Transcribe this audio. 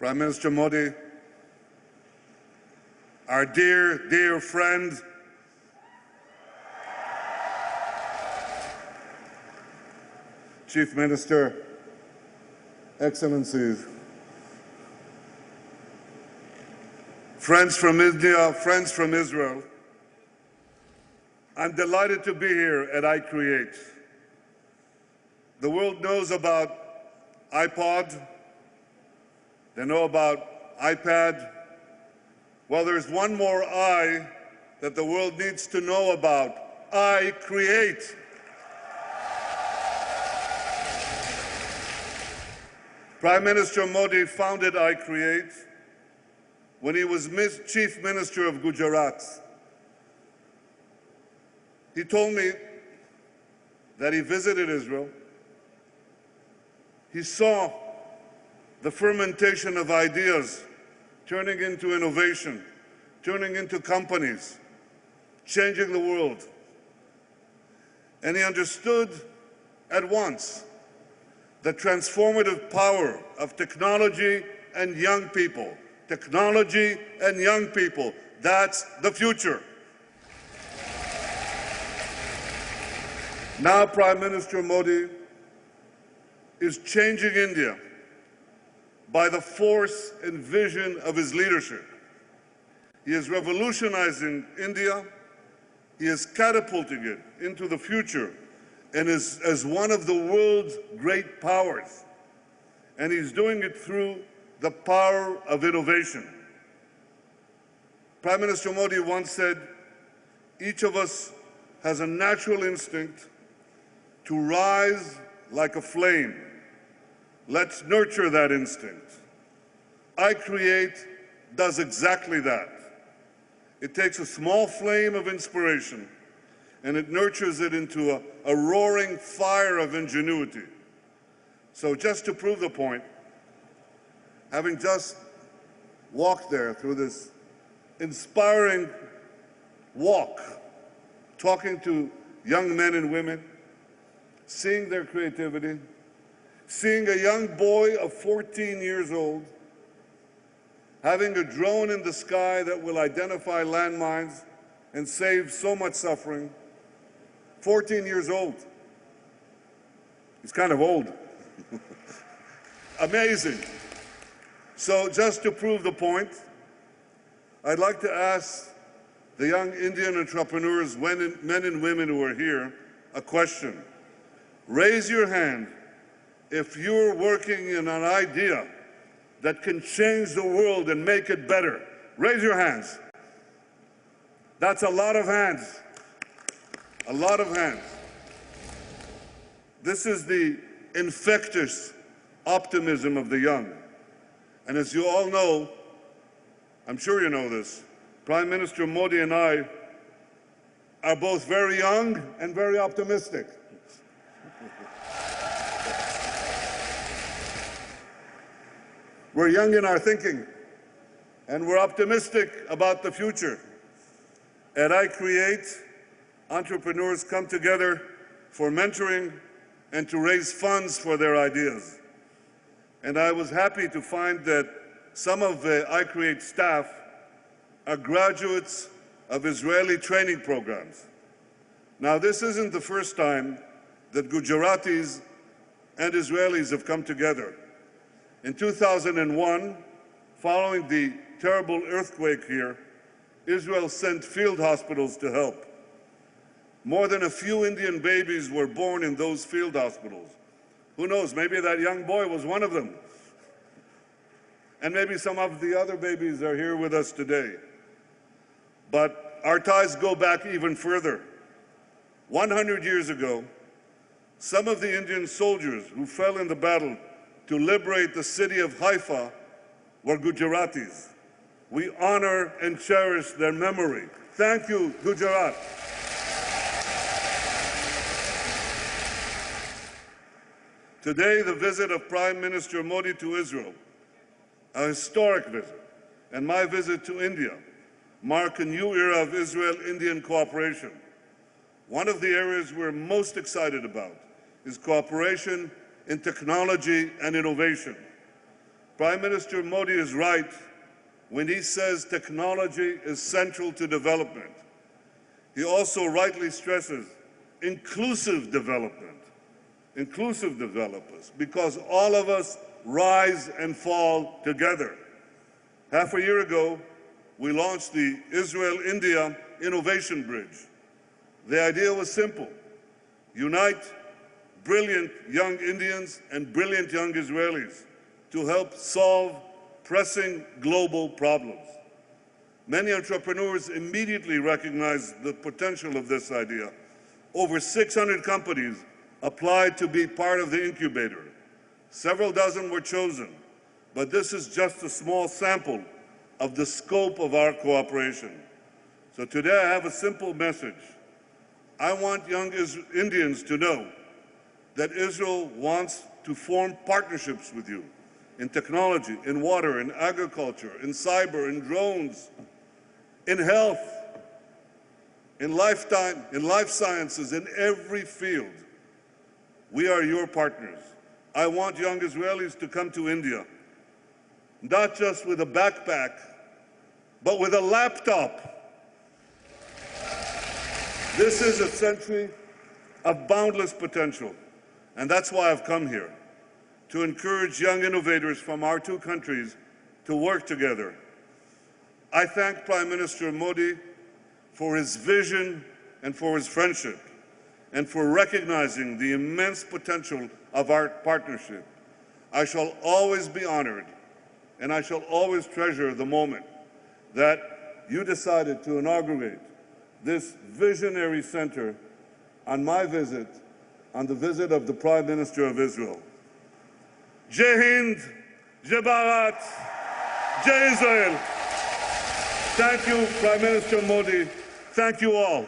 Prime Minister Modi, our dear, dear friend, Chief Minister, Excellencies, friends from India, friends from Israel, I'm delighted to be here at I Create. The world knows about iPod, they know about iPad. Well, there's one more I that the world needs to know about. I Create. Prime Minister Modi founded I Create when he was Chief Minister of Gujarat. He told me that he visited Israel. He saw the fermentation of ideas turning into innovation, turning into companies, changing the world. And he understood at once the transformative power of technology and young people. Technology and young people, that's the future. Now Prime Minister Modi is changing India by the force and vision of his leadership. He is revolutionizing India. He is catapulting it into the future and is as one of the world's great powers. And he's doing it through the power of innovation. Prime Minister Modi once said, each of us has a natural instinct to rise like a flame. Let's nurture that instinct. I Create does exactly that. It takes a small flame of inspiration and it nurtures it into a roaring fire of ingenuity. So just to prove the point, having just walked there through this inspiring walk, talking to young men and women, seeing their creativity, seeing a young boy of 14 years old having a drone in the sky that will identify landmines and save so much suffering. 14 years old. He's kind of old. Amazing. So just to prove the point, I'd like to ask the young Indian entrepreneurs, men and women who are here, a question. Raise your hand if you're working in an idea that can change the world and make it better. Raise your hands. That's a lot of hands. A lot of hands. This is the infectious optimism of the young. And as you all know, I'm sure you know this, Prime Minister Modi and I are both very young and very optimistic. We're young in our thinking, and we're optimistic about the future. At I Create, entrepreneurs come together for mentoring and to raise funds for their ideas. And I was happy to find that some of the I Create staff are graduates of Israeli training programs. Now, this isn't the first time that Gujaratis and Israelis have come together. In 2001, following the terrible earthquake here, Israel sent field hospitals to help. More than a few Indian babies were born in those field hospitals. Who knows, maybe that young boy was one of them. And maybe some of the other babies are here with us today. But our ties go back even further. 100 years ago, some of the Indian soldiers who fell in the battle to liberate the city of Haifa were Gujaratis. We honor and cherish their memory. Thank you, Gujarat. Today, the visit of Prime Minister Modi to Israel, a historic visit, and my visit to India, mark a new era of Israel-Indian cooperation. One of the areas we're most excited about is cooperation in technology and innovation. Prime Minister Modi is right when he says technology is central to development. He also rightly stresses inclusive development, inclusive developers, because all of us rise and fall together. Half a year ago, we launched the Israel-India Innovation Bridge. The idea was simple: unite brilliant young Indians and brilliant young Israelis to help solve pressing global problems. Many entrepreneurs immediately recognized the potential of this idea. Over 600 companies applied to be part of the incubator. Several dozen were chosen, but this is just a small sample of the scope of our cooperation. So today I have a simple message. I want young Indians to know that Israel wants to form partnerships with you in technology, in water, in agriculture, in cyber, in drones, in health, in life sciences, in every field. We are your partners. I want young Israelis to come to India, not just with a backpack, but with a laptop. This is a century of boundless potential, and that's why I've come here, to encourage young innovators from our two countries to work together. I thank Prime Minister Modi for his vision and for his friendship, and for recognizing the immense potential of our partnership. I shall always be honored, and I shall always treasure the moment that you decided to inaugurate this visionary center on my visit, on the visit of the Prime Minister of Israel. Jai Hind, Jai Bharat, Jai Israel. Thank you, Prime Minister Modi. Thank you all.